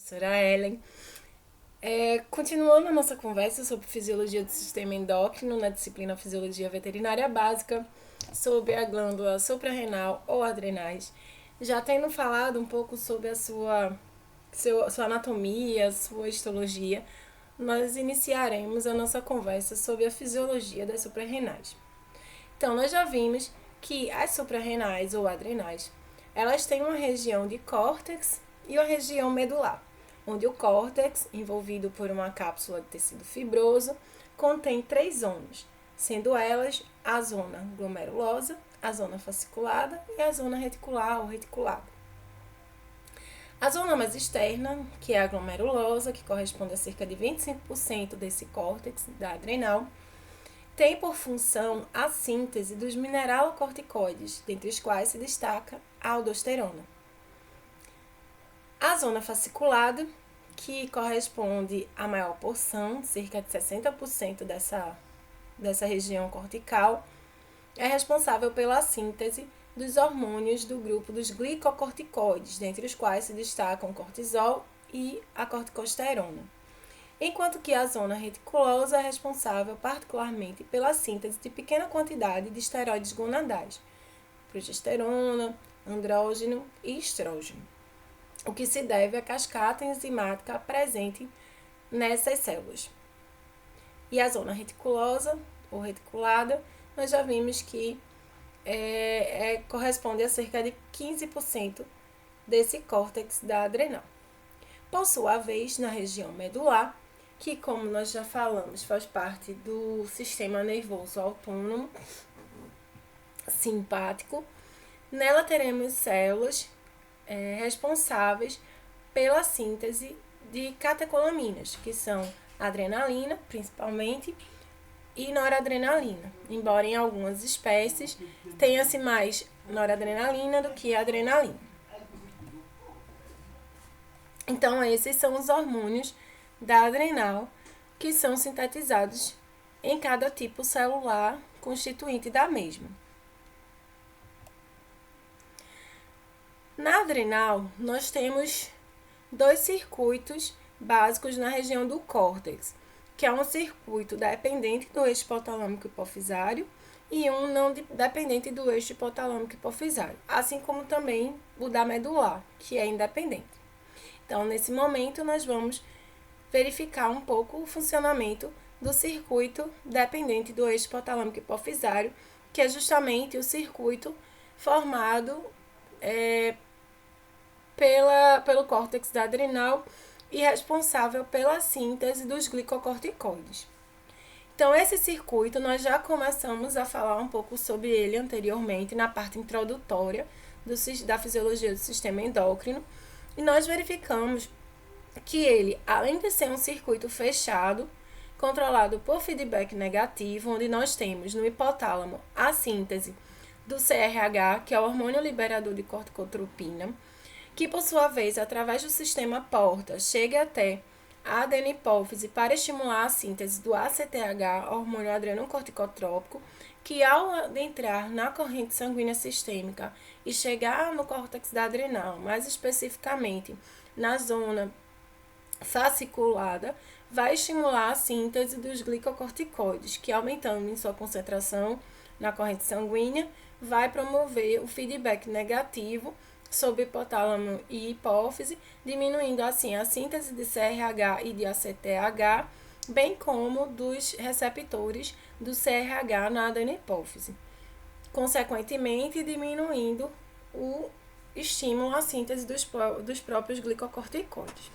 professora Ellen. Continuando a nossa conversa sobre fisiologia do sistema endócrino na disciplina Fisiologia Veterinária Básica, sobre a glândula suprarrenal ou adrenais, já tendo falado um pouco sobre a sua anatomia, sua histologia, nós iniciaremos a nossa conversa sobre a fisiologia das suprarrenais. Então, nós já vimos que as suprarrenais ou adrenais, elas têm uma região de córtex e uma região medular, onde o córtex, envolvido por uma cápsula de tecido fibroso, contém 3 zonas, sendo elas a zona glomerulosa, a zona fasciculada e a zona reticular ou reticulada. A zona mais externa, que é a glomerulosa, que corresponde a cerca de 25% desse córtex da adrenal, tem por função a síntese dos mineralocorticoides, dentre os quais se destaca a aldosterona. A zona fasciculada, que corresponde à maior porção, cerca de 60% dessa região cortical, é responsável pela síntese dos hormônios do grupo dos glicocorticoides, dentre os quais se destacam o cortisol e a corticosterona. Enquanto que a zona reticulosa é responsável particularmente pela síntese de pequena quantidade de esteroides gonadais, progesterona, andrógeno e estrógeno, o que se deve à cascata enzimática presente nessas células. E a zona reticulosa ou reticulada, nós já vimos que corresponde a cerca de 15% desse córtex da adrenal. Por sua vez, na região medular, que, como nós já falamos, faz parte do sistema nervoso autônomo simpático, nela teremos células responsáveis pela síntese de catecolaminas, que são adrenalina, principalmente, e noradrenalina, embora em algumas espécies tenha-se mais noradrenalina do que adrenalina. Então, esses são os hormônios da adrenal que são sintetizados em cada tipo celular constituinte da mesma. Na adrenal, nós temos 2 circuitos básicos na região do córtex, que é um circuito dependente do eixo hipotalâmico hipofisário e um não dependente do eixo hipotalâmico hipofisário, assim como também o da medular, que é independente. Então, nesse momento, nós vamos verificar um pouco o funcionamento do circuito dependente do eixo hipotalâmico hipofisário, que é justamente o circuito formado pelo córtex da adrenal e responsável pela síntese dos glicocorticoides. Então, esse circuito, nós já começamos a falar um pouco sobre ele anteriormente, na parte introdutória da fisiologia do sistema endócrino, e nós verificamos que ele, além de ser um circuito fechado, controlado por feedback negativo, onde nós temos no hipotálamo a síntese do CRH, que é o hormônio liberador de corticotropina, que por sua vez, através do sistema porta, chega até a adenipófise para estimular a síntese do ACTH, hormônio adrenocorticotrópico, que ao adentrar na corrente sanguínea sistêmica e chegar no córtex da adrenal, mais especificamente na zona fasciculada, vai estimular a síntese dos glicocorticoides, que aumentando em sua concentração na corrente sanguínea, vai promover o feedback negativo sobre hipotálamo e hipófise, diminuindo assim a síntese de CRH e de ACTH, bem como dos receptores do CRH na adenipófise, consequentemente diminuindo o estímulo à síntese dos próprios glicocorticoides.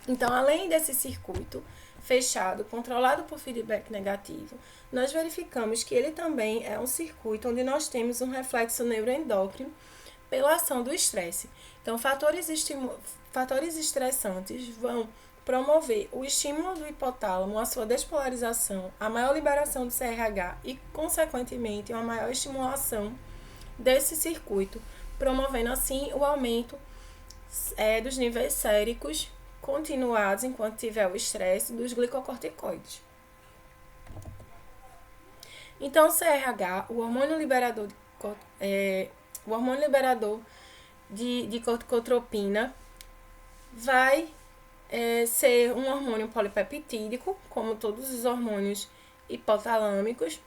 Então, além desse circuito fechado, controlado por feedback negativo, nós verificamos que ele também é um circuito onde nós temos um reflexo neuroendócrino pela ação do estresse. Então, fatores estressantes vão promover o estímulo do hipotálamo, a sua despolarização, a maior liberação do CRH e, consequentemente, uma maior estimulação desse circuito, promovendo assim o aumento dos níveis séricos continuados enquanto tiver o estresse dos glicocorticoides. Então, o CRH, o hormônio liberador de corticotropina, vai ser um hormônio polipeptídico, como todos os hormônios hipotalâmicos,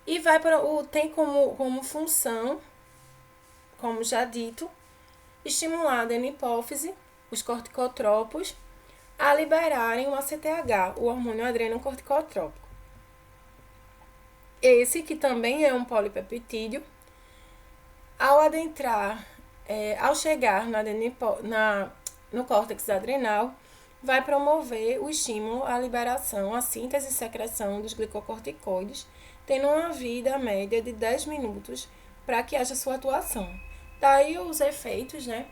e tem como função, como já dito, estimular na hipófise os corticotrópicos a liberarem o ACTH, o hormônio adrenocorticotrópico. Esse, que também é um polipeptídeo, ao chegar no córtex adrenal, vai promover o estímulo à liberação, à síntese e secreção dos glicocorticoides, tendo uma vida média de 10 minutos para que haja sua atuação. Daí os efeitos, né?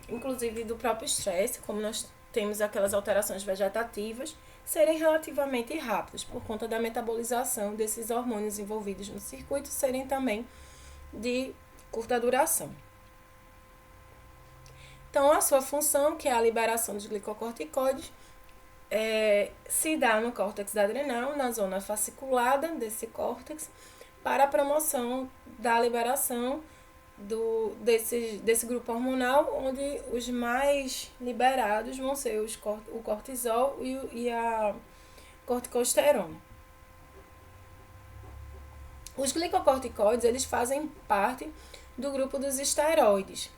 Inclusive do próprio estresse, como nós temos aquelas alterações vegetativas, serem relativamente rápidos, por conta da metabolização desses hormônios envolvidos no circuito serem também de curta duração. Então, a sua função, que é a liberação dos glicocorticoides, se dá no córtex adrenal, na zona fasciculada desse córtex, para a promoção da liberação desse grupo hormonal, onde os mais liberados vão ser o cortisol e a corticosterona. Os glicocorticoides, eles fazem parte do grupo dos esteroides,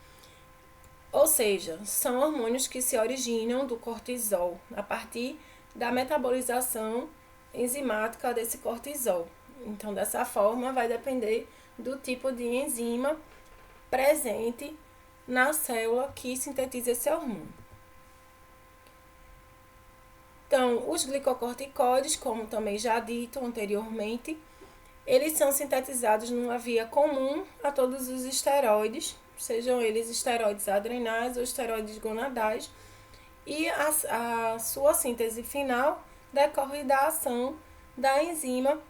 ou seja, são hormônios que se originam do cortisol a partir da metabolização enzimática desse cortisol. Então, dessa forma, vai depender do tipo de enzima presente na célula que sintetiza esse hormônio. Então, os glicocorticoides, como também já dito anteriormente, eles são sintetizados numa via comum a todos os esteroides, sejam eles esteroides adrenais ou esteroides gonadais, e a sua síntese final decorre da ação da enzima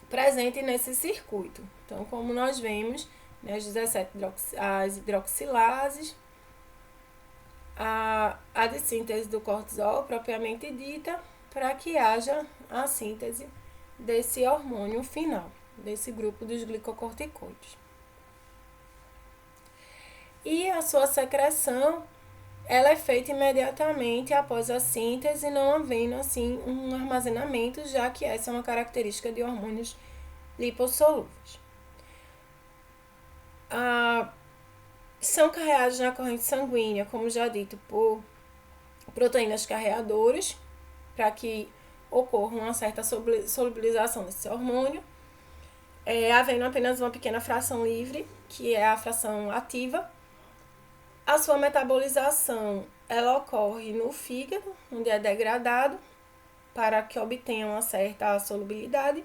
presente nesse circuito. Então, como nós vemos, né, as hidroxilases, a dessíntese do cortisol propriamente dita, para que haja a síntese desse hormônio final, desse grupo dos glicocorticoides. E a sua secreção, ela é feita imediatamente após a síntese, não havendo assim um armazenamento, já que essa é uma característica de hormônios lipossolúveis. São carreados na corrente sanguínea, como já dito, por proteínas carreadoras, para que ocorra uma certa solubilização desse hormônio, havendo apenas uma pequena fração livre, que é a fração ativa. A sua metabolização, ela ocorre no fígado, onde é degradado, para que obtenha uma certa solubilidade,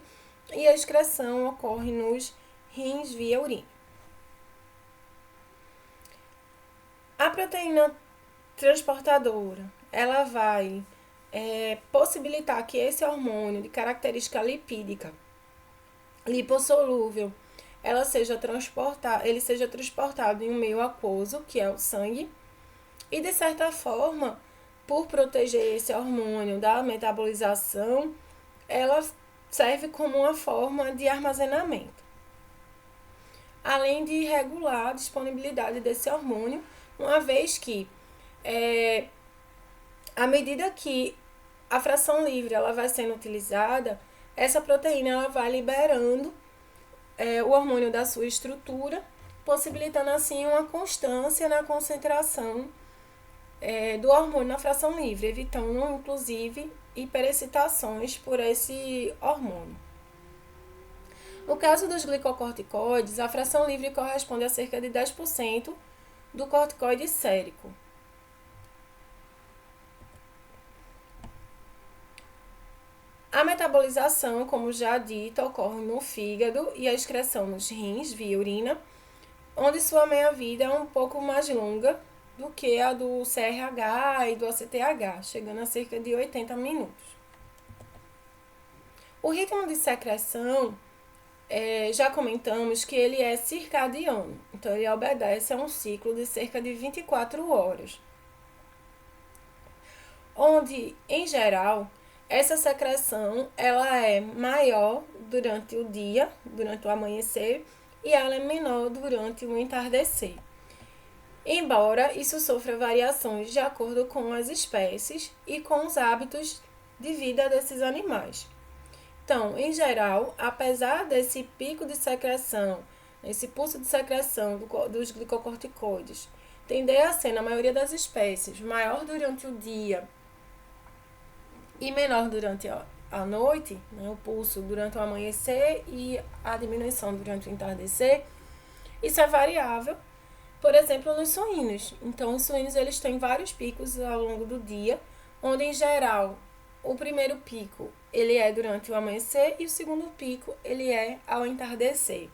e a excreção ocorre nos rins via urina. A proteína transportadora, ela vai possibilitar que esse hormônio de característica lipídica, lipossolúvel, ele seja transportado em um meio aquoso, que é o sangue, e de certa forma, por proteger esse hormônio da metabolização, ela serve como uma forma de armazenamento, além de regular a disponibilidade desse hormônio, uma vez que, à medida que a fração livre ela vai sendo utilizada, essa proteína ela vai liberando o hormônio da sua estrutura, possibilitando assim uma constância na concentração do hormônio na fração livre, evitando inclusive hiperexcitações por esse hormônio. No caso dos glicocorticoides, a fração livre corresponde a cerca de 10% do corticoide sérico. A metabolização, como já dito, ocorre no fígado e a excreção nos rins, via urina, onde sua meia-vida é um pouco mais longa do que a do CRH e do ACTH, chegando a cerca de 80 minutos. O ritmo de secreção, já comentamos que ele é circadiano, então ele obedece a um ciclo de cerca de 24 horas, onde, em geral, essa secreção ela é maior durante o dia, durante o amanhecer, e ela é menor durante o entardecer. embora isso sofra variações de acordo com as espécies e com os hábitos de vida desses animais. Então, em geral, apesar desse pico de secreção, esse pulso de secreção dos glicocorticoides, tender a ser, na maioria das espécies, maior durante o dia e menor durante a noite, né, o pulso durante o amanhecer e a diminuição durante o entardecer, isso é variável, por exemplo, nos suínos. Então, os suínos eles têm vários picos ao longo do dia, onde, em geral, o primeiro pico ele é durante o amanhecer e o segundo pico ele é ao entardecer.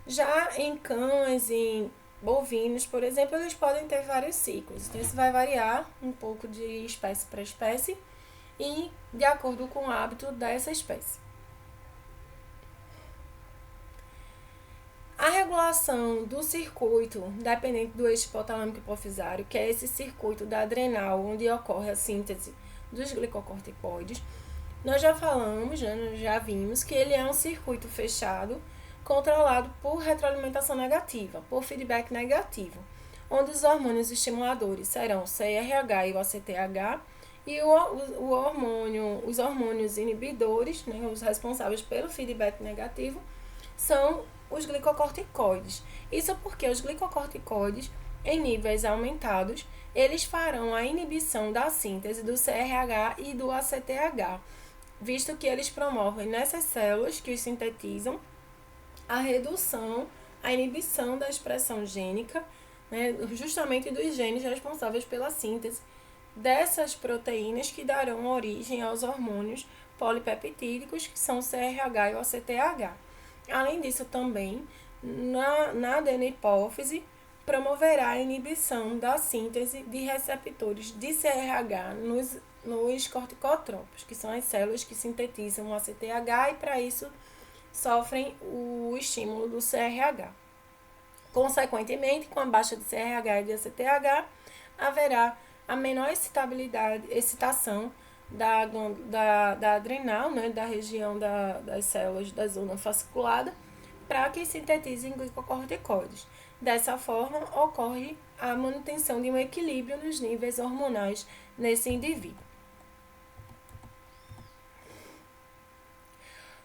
Já em cães, em bovinos, por exemplo, eles podem ter vários ciclos. Então, isso vai variar um pouco de espécie para espécie e de acordo com o hábito dessa espécie. A regulação do circuito dependente do eixo hipotalâmico hipofisário, que é esse circuito da adrenal, onde ocorre a síntese dos glicocorticoides, nós já falamos, já vimos que ele é um circuito fechado, controlado por retroalimentação negativa, por feedback negativo, onde os hormônios estimuladores serão o CRH e o ACTH, e os hormônios inibidores, né, os responsáveis pelo feedback negativo, são os glicocorticoides. Isso porque os glicocorticoides, em níveis aumentados, eles farão a inibição da síntese do CRH e do ACTH, visto que eles promovem nessas células que os sintetizam a redução, a inibição da expressão gênica, né, justamente dos genes responsáveis pela síntese dessas proteínas que darão origem aos hormônios polipeptídicos, que são o CRH e o ACTH. Além disso, também, na adenopófise, promoverá a inibição da síntese de receptores de CRH nos corticotropos, que são as células que sintetizam o ACTH e, para isso, sofrem o estímulo do CRH. Consequentemente, com a baixa de CRH e de ACTH, haverá a menor excitação da adrenal, né, da região das células da zona fasciculada, para que sintetizem glicocorticoides. Dessa forma, ocorre a manutenção de um equilíbrio nos níveis hormonais nesse indivíduo.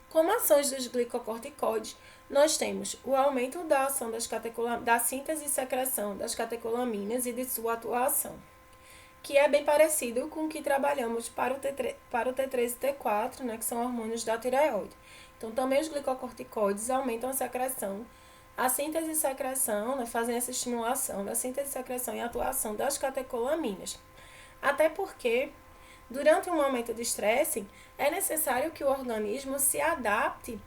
Como ações dos glicocorticoides, nós temos o aumento da ação da síntese e secreção das catecolaminas e de sua atuação, que é bem parecido com o que trabalhamos para o T3 e T4, né, que são hormônios da tireoide. Então, também os glicocorticoides aumentam a secreção, a síntese e secreção, né, fazem essa estimulação da síntese, secreção e atuação das catecolaminas. Até porque, durante um momento de estresse, é necessário que o organismo se adapte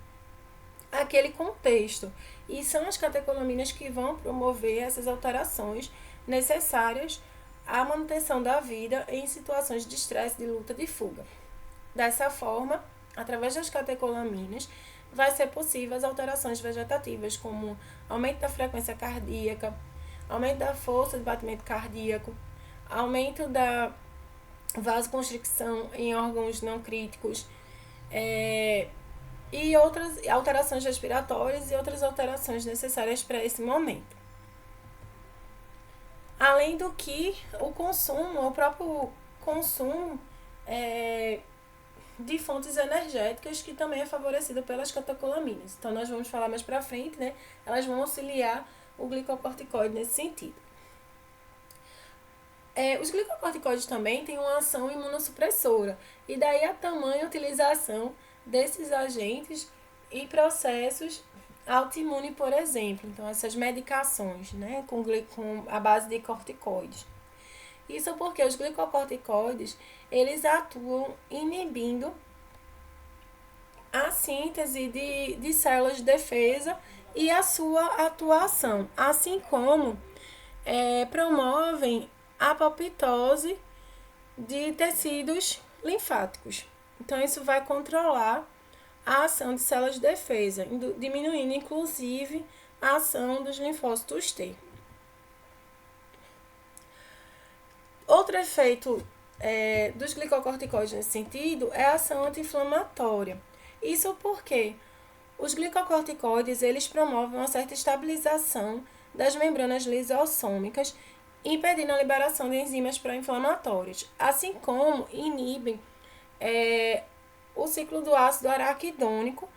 àquele contexto. E são as catecolaminas que vão promover essas alterações necessárias à manutenção da vida em situações de estresse, de luta, de fuga. Dessa forma, através das catecolaminas, vai ser possível as alterações vegetativas, como aumento da frequência cardíaca, aumento da força de batimento cardíaco, aumento da vasoconstricção em órgãos não críticos, e outras alterações respiratórias e outras alterações necessárias para esse momento. Além do que o próprio consumo de fontes energéticas, que também é favorecido pelas catecolaminas. Então, nós vamos falar mais para frente, né? Elas vão auxiliar o glicocorticoide nesse sentido. Os glicocorticoides também têm uma ação imunossupressora, e daí a tamanha utilização desses agentes em processos autoimune, por exemplo. Então, essas medicações, né, com a base de corticoides. Isso porque os glicocorticoides, eles atuam inibindo a síntese de células de defesa e a sua atuação, assim como promovem a apoptose de tecidos linfáticos. Então, isso vai controlar a ação de células de defesa, diminuindo, inclusive, a ação dos linfócitos T. Outro efeito dos glicocorticoides nesse sentido é a ação anti-inflamatória. Isso porque os glicocorticoides, eles promovem uma certa estabilização das membranas lisossômicas, impedindo a liberação de enzimas pró-inflamatórias, assim como inibem o ciclo do ácido araquidônico,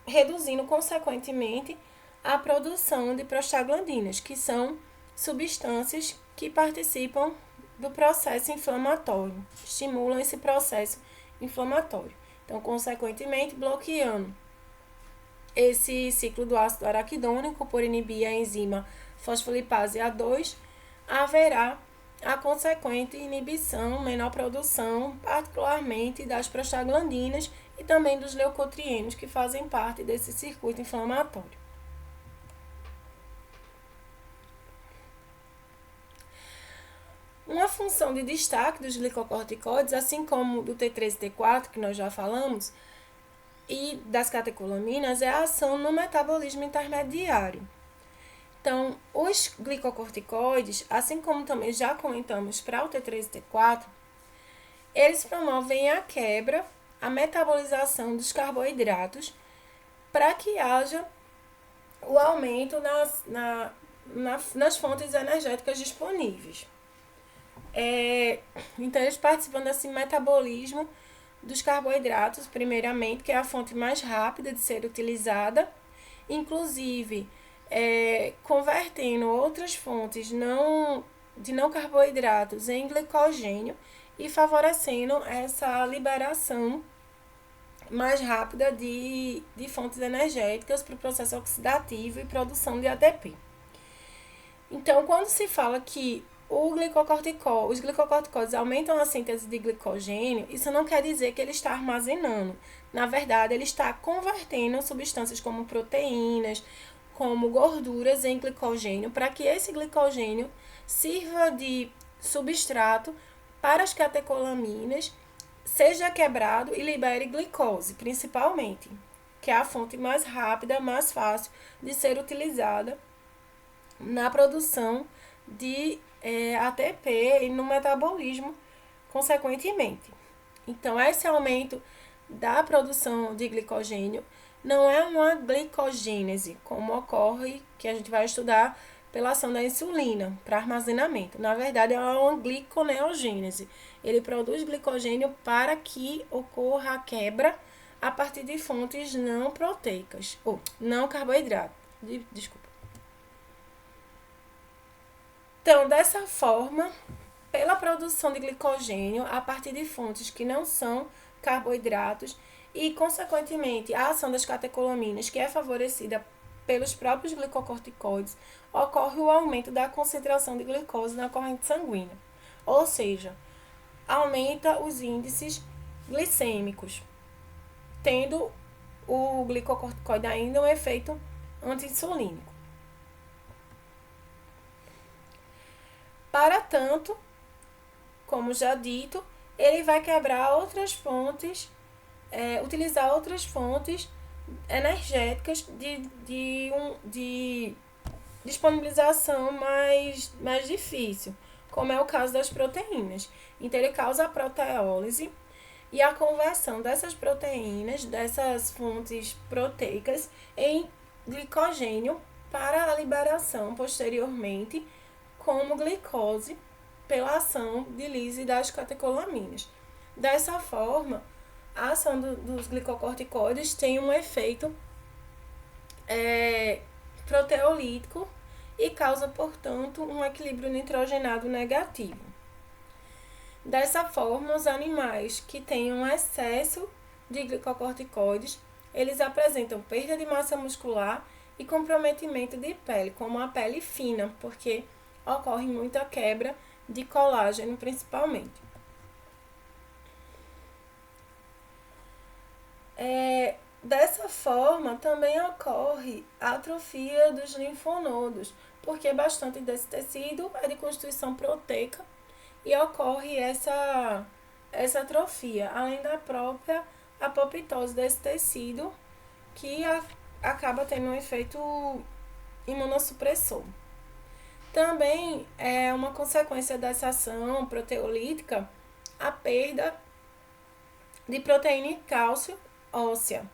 reduzindo, consequentemente, a produção de prostaglandinas, que são substâncias que participam do processo inflamatório, estimulam esse processo inflamatório. Então, consequentemente, bloqueando esse ciclo do ácido araquidônico por inibir a enzima fosfolipase A2, haverá a consequente inibição, menor produção, particularmente das prostaglandinas e também dos leucotrienos, que fazem parte desse circuito inflamatório. Uma função de destaque dos glicocorticoides, assim como do T3 e T4, que nós já falamos, e das catecolaminas, é a ação no metabolismo intermediário. Então, os glicocorticoides, assim como também já comentamos para o T3 e T4, eles promovem a quebra, a metabolização dos para que haja o aumento nas fontes energéticas disponíveis. Então, eles participam desse metabolismo dos carboidratos, primeiramente, que é a fonte mais rápida de ser utilizada, inclusive convertendo outras fontes de não carboidratos em glicogênio e favorecendo essa liberação mais rápida de fontes energéticas para o processo oxidativo e produção de ATP. Então, quando se fala que os glicocorticoides aumentam a síntese de glicogênio, isso não quer dizer que ele está armazenando. Na verdade, ele está convertendo substâncias como proteínas, como gorduras em glicogênio, para que esse glicogênio sirva de substrato para as catecolaminas, seja quebrado e libere glicose, principalmente, que é a fonte mais rápida, mais fácil de ser utilizada na produção de ATP e no metabolismo, consequentemente. Então, esse aumento da produção de glicogênio não é uma glicogênese, como ocorre, que a gente vai estudar pela ação da insulina para armazenamento. Na verdade, é uma gliconeogênese. Ele produz glicogênio para que ocorra a quebra a partir de fontes não proteicas, ou não carboidratos. Desculpa. Então, dessa forma, pela produção de glicogênio a partir de fontes que não são carboidratos e, consequentemente, a ação das catecolaminas, que é favorecida pelos próprios glicocorticoides, ocorre o aumento da concentração de glicose na corrente sanguínea, ou seja, aumenta os índices glicêmicos, tendo o glicocorticoide ainda um efeito anti-insulínico. Para tanto, como já dito, ele vai quebrar outras fontes, utilizar outras fontes energéticas de disponibilização mais difícil, como é o caso das proteínas. Então, ele causa a proteólise e a conversão dessas proteínas, dessas fontes proteicas, em glicogênio para a liberação posteriormente como glicose pela ação de lise das catecolaminas. Dessa forma, a ação dos glicocorticoides tem um efeito proteolítico e causa, portanto, um equilíbrio nitrogenado negativo. Dessa forma, os animais que têm um excesso de glicocorticoides, eles apresentam perda de massa muscular e comprometimento de pele, como a pele fina, porque ocorre muita quebra de colágeno, principalmente. Dessa forma, também ocorre a atrofia dos linfonodos, porque bastante desse tecido é de constituição proteica e ocorre essa atrofia, além da própria apoptose desse tecido, que acaba tendo um efeito imunossupressor. Também é uma consequência dessa ação proteolítica a perda de proteína e cálcio óssea.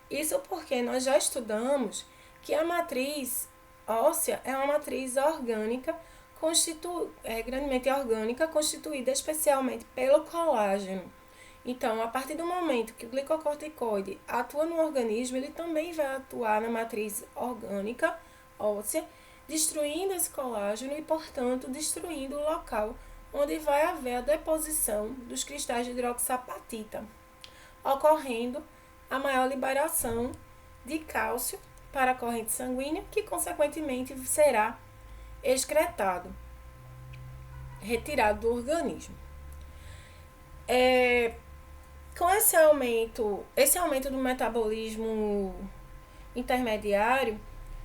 Isso porque nós já estudamos que a matriz óssea é uma matriz orgânica, grandemente orgânica, constituída especialmente pelo colágeno. Então, a partir do momento que o glicocorticoide atua no organismo, ele também vai atuar na matriz orgânica óssea, destruindo esse colágeno e, portanto, destruindo o local onde vai haver a deposição dos cristais de hidroxapatita, ocorrendo a maior liberação de cálcio para a corrente sanguínea, que consequentemente será excretado, retirado do organismo. Com esse aumento do metabolismo intermediário,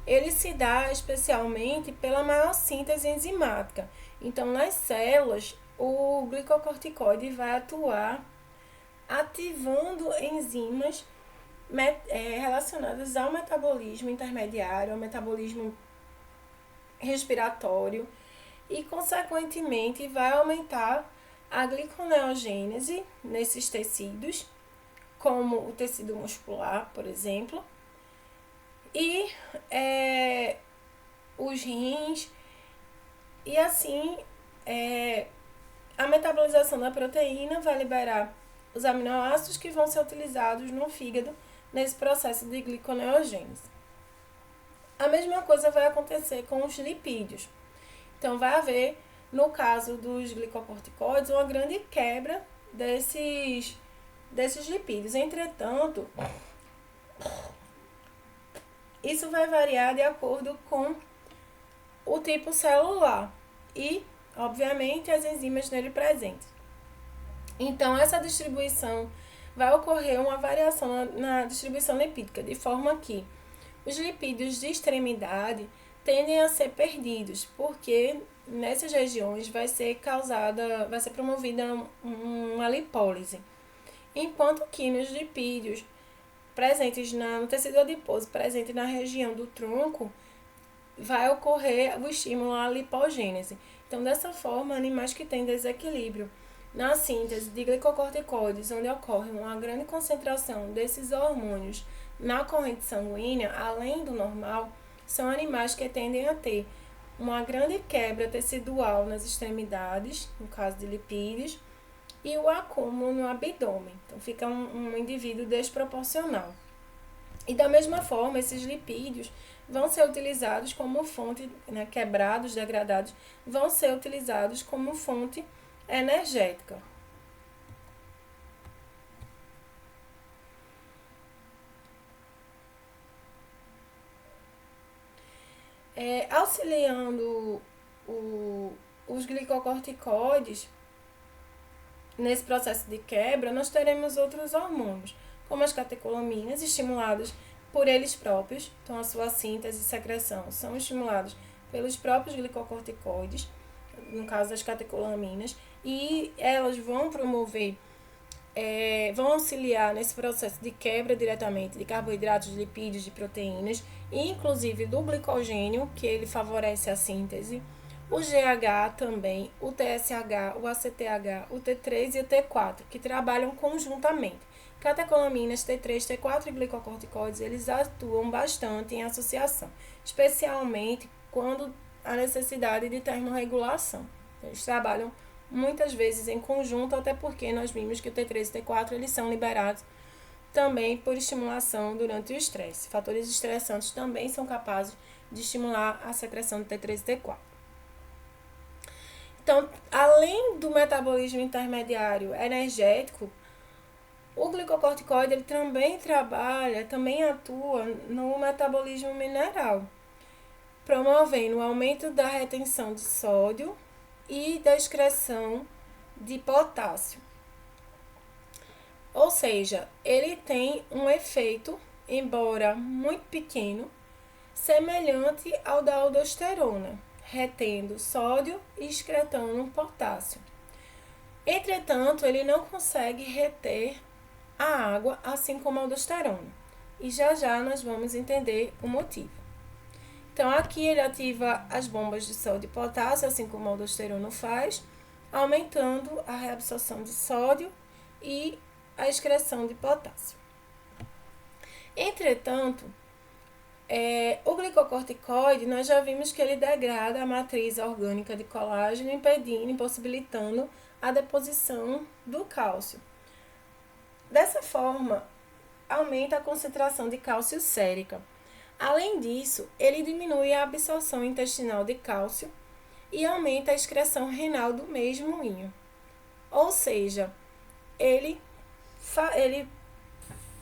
ele se dá especialmente pela maior síntese enzimática. Então, nas células, o glicocorticoide vai atuar ativando enzimas relacionadas ao metabolismo intermediário, ao metabolismo respiratório e, consequentemente, vai aumentar a gliconeogênese nesses tecidos, como o tecido muscular, por exemplo, e os rins, e assim a metabolização da proteína vai liberar os aminoácidos que vão ser utilizados no fígado nesse processo de gliconeogênese. A mesma coisa vai acontecer com os lipídios. Então, vai haver, no caso dos glicocorticoides, uma grande quebra desses lipídios. Entretanto, isso vai variar de acordo com o tipo celular e, obviamente, as enzimas nele presentes. Então, essa distribuição vai ocorrer uma variação na distribuição lipídica, de forma que os lipídios de extremidade tendem a ser perdidos, porque nessas regiões vai ser promovida uma lipólise. Enquanto que nos lipídios presentes no tecido adiposo, presente na região do tronco, vai ocorrer o estímulo à lipogênese. Então, dessa forma, animais que têm desequilíbrio na síntese de glicocorticoides, onde ocorre uma grande concentração desses hormônios na corrente sanguínea, além do normal, são animais que tendem a ter uma grande quebra tecidual nas extremidades, no caso de lipídios, e o acúmulo no abdômen. Então, fica um indivíduo desproporcional. E da mesma forma, esses lipídios vão ser utilizados como fonte, quebrados, degradados, vão ser utilizados como fonte energética. Auxiliando os glicocorticoides nesse processo de quebra, nós teremos outros hormônios, como as catecolaminas, estimuladas por eles próprios. Então, a sua síntese e secreção são estimulados pelos próprios glicocorticoides, no caso das catecolaminas, e elas vão promover, vão auxiliar nesse processo de quebra diretamente de carboidratos, de lipídios, de proteínas, e inclusive do glicogênio, que ele favorece a síntese, o GH também, o TSH, o ACTH, o T3 e o T4, que trabalham conjuntamente. Catecolaminas, T3, T4 e glicocorticoides, eles atuam bastante em associação, especialmente quando há necessidade de termorregulação. Eles trabalham muitas vezes em conjunto, até porque nós vimos que o T3 e o T4 eles são liberados também por estimulação durante o estresse. Fatores estressantes também são capazes de estimular a secreção do T3 e T4. Então, além do metabolismo intermediário energético, o glicocorticoide ele também atua no metabolismo mineral, promovendo o aumento da retenção de sódio e da excreção de potássio. Ou seja, ele tem um efeito, embora muito pequeno, semelhante ao da aldosterona, retendo sódio e excretando potássio. Entretanto, ele não consegue reter a água, assim como a aldosterona. E já já nós vamos entender o motivo. Então, aqui ele ativa as bombas de sódio e potássio, assim como a aldosterona faz, aumentando a reabsorção de sódio e a excreção de potássio. Entretanto, O glicocorticoide, nós já vimos que ele degrada a matriz orgânica de colágeno, impossibilitando a deposição do cálcio. Dessa forma, aumenta a concentração de cálcio sérica. Além disso, ele diminui a absorção intestinal de cálcio e aumenta a excreção renal do mesmo íon. Ou seja, ele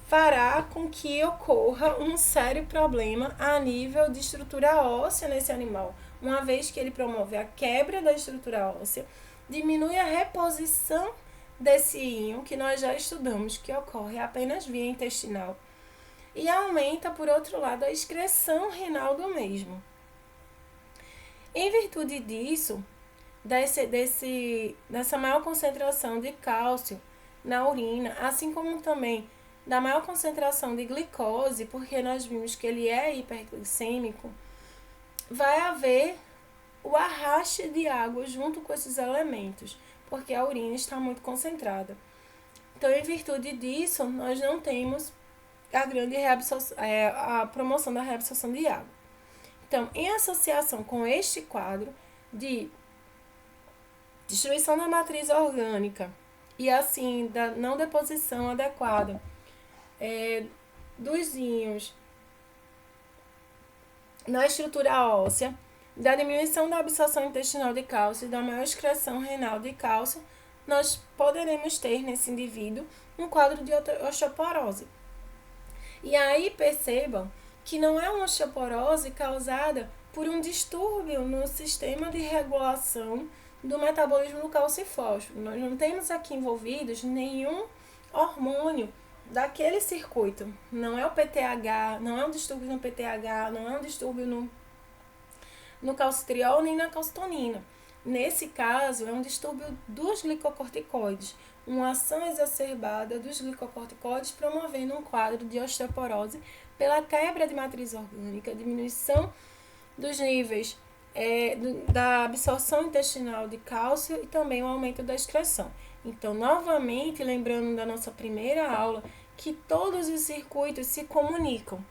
fará com que ocorra um sério problema a nível de estrutura óssea nesse animal, uma vez que ele promove a quebra da estrutura óssea, diminui a reposição desse íon, que nós já estudamos que ocorre apenas via intestinal, e aumenta, por outro lado, a excreção renal do mesmo. Em virtude disso, dessa maior concentração de cálcio na urina, assim como também da maior concentração de glicose, porque nós vimos que ele é hiperglicêmico, vai haver o arraste de água junto com esses elementos, porque a urina está muito concentrada. Então, em virtude disso, nós não temos a promoção da reabsorção de água. Então, em associação com este quadro de destruição da matriz orgânica e assim da não deposição adequada dos íons na estrutura óssea, da diminuição da absorção intestinal de cálcio e da maior excreção renal de cálcio, nós poderemos ter nesse indivíduo um quadro de osteoporose. E aí percebam que não é uma osteoporose causada por um distúrbio no sistema de regulação do metabolismo do cálcio e fósforo. Nós não temos aqui envolvidos nenhum hormônio daquele circuito. Não é o PTH, não é um distúrbio no PTH, não é um distúrbio no calcitriol nem na calcitonina. Nesse caso, é um distúrbio dos glicocorticoides, uma ação exacerbada dos glicocorticoides promovendo um quadro de osteoporose pela quebra de matriz orgânica, diminuição dos níveis da absorção intestinal de cálcio e também o aumento da excreção. Então, novamente, lembrando da nossa primeira aula, que todos os circuitos se comunicam.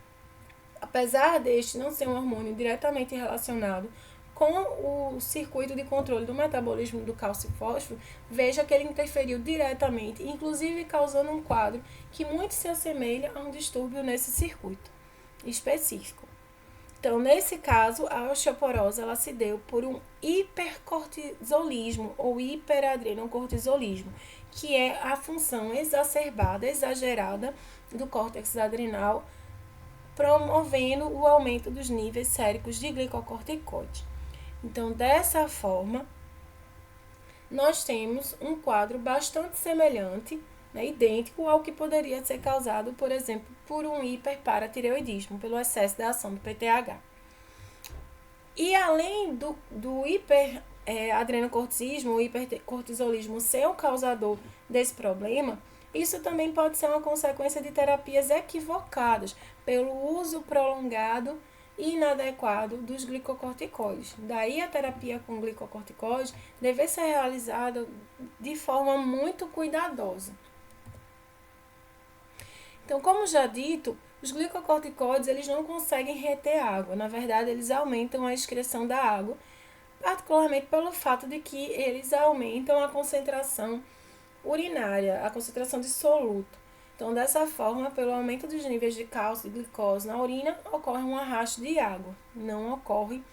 Apesar deste não ser um hormônio diretamente relacionado com o circuito de controle do metabolismo do cálcio e fósforo, veja que ele interferiu diretamente, inclusive causando um quadro que muito se assemelha a um distúrbio nesse circuito específico. Então, nesse caso, a osteoporose ela se deu por um hipercortisolismo ou hiperadrenocortisolismo, que é a função exacerbada, exagerada do córtex adrenal, promovendo o aumento dos níveis séricos de glicocorticoide. Então, dessa forma, nós temos um quadro bastante semelhante, idêntico ao que poderia ser causado, por exemplo, por um hiperparatireoidismo, pelo excesso da ação do PTH. E além do hiperadrenocorticismo, o hipercortisolismo ser o causador desse problema, isso também pode ser uma consequência de terapias equivocadas pelo uso prolongado e inadequado dos glicocorticoides. Daí a terapia com glicocorticoides deve ser realizada de forma muito cuidadosa. Então, como já dito, os glicocorticoides eles não conseguem reter água. Na verdade, eles aumentam a excreção da água, particularmente pelo fato de que eles aumentam a concentração urinária, a concentração de soluto. Então, dessa forma, pelo aumento dos níveis de cálcio e glicose na urina, ocorre um arrasto de água, não ocorre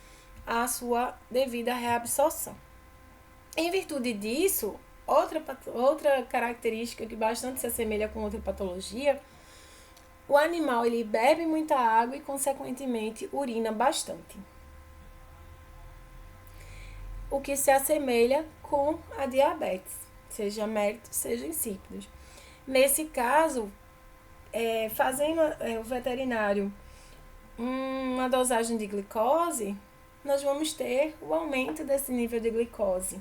a sua devida reabsorção. Em virtude disso, outra característica que bastante se assemelha com outra patologia, o animal ele bebe muita água e, consequentemente, urina bastante. O que se assemelha com a diabetes, seja mérito, seja insípidos. Nesse caso, fazendo o veterinário uma dosagem de glicose, nós vamos ter o aumento desse nível de glicose.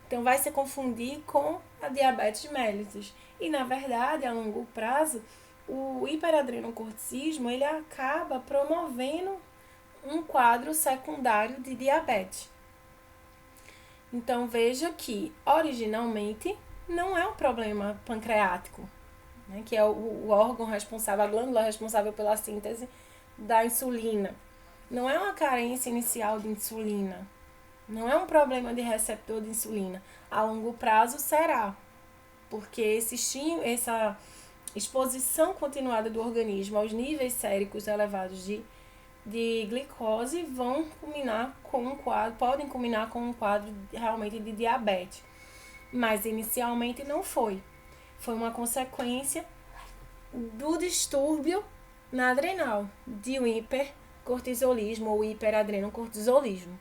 Então, vai se confundir com a diabetes mellitus. E, na verdade, a longo prazo, o hiperadrenocorticismo ele acaba promovendo um quadro secundário de diabetes. Então, veja que, originalmente, não é um problema pancreático, que é o órgão responsável, a glândula responsável pela síntese da insulina. Não é uma carência inicial de insulina. Não é um problema de receptor de insulina. A longo prazo será, porque essa exposição continuada do organismo aos níveis séricos elevados de glicose vão culminar com um quadro, podem culminar com um quadro realmente de diabetes. Mas inicialmente não foi. Foi uma consequência do distúrbio na adrenal, de um hipercortisolismo ou hiperadrenocortisolismo.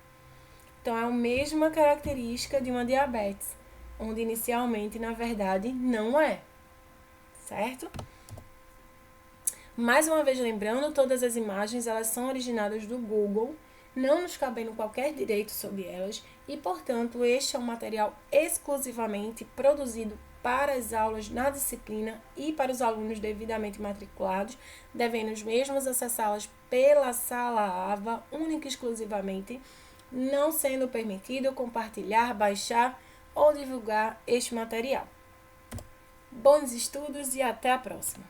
Então, é a mesma característica de uma diabetes, onde inicialmente, na verdade, não é, certo? Mais uma vez lembrando, todas as imagens elas são originadas do Google, não nos cabendo qualquer direito sobre elas e, portanto, este é um material exclusivamente produzido para as aulas na disciplina e para os alunos devidamente matriculados, devendo os mesmos acessá-las pela sala AVA, única e exclusivamente, não sendo permitido compartilhar, baixar ou divulgar este material. Bons estudos e até a próxima!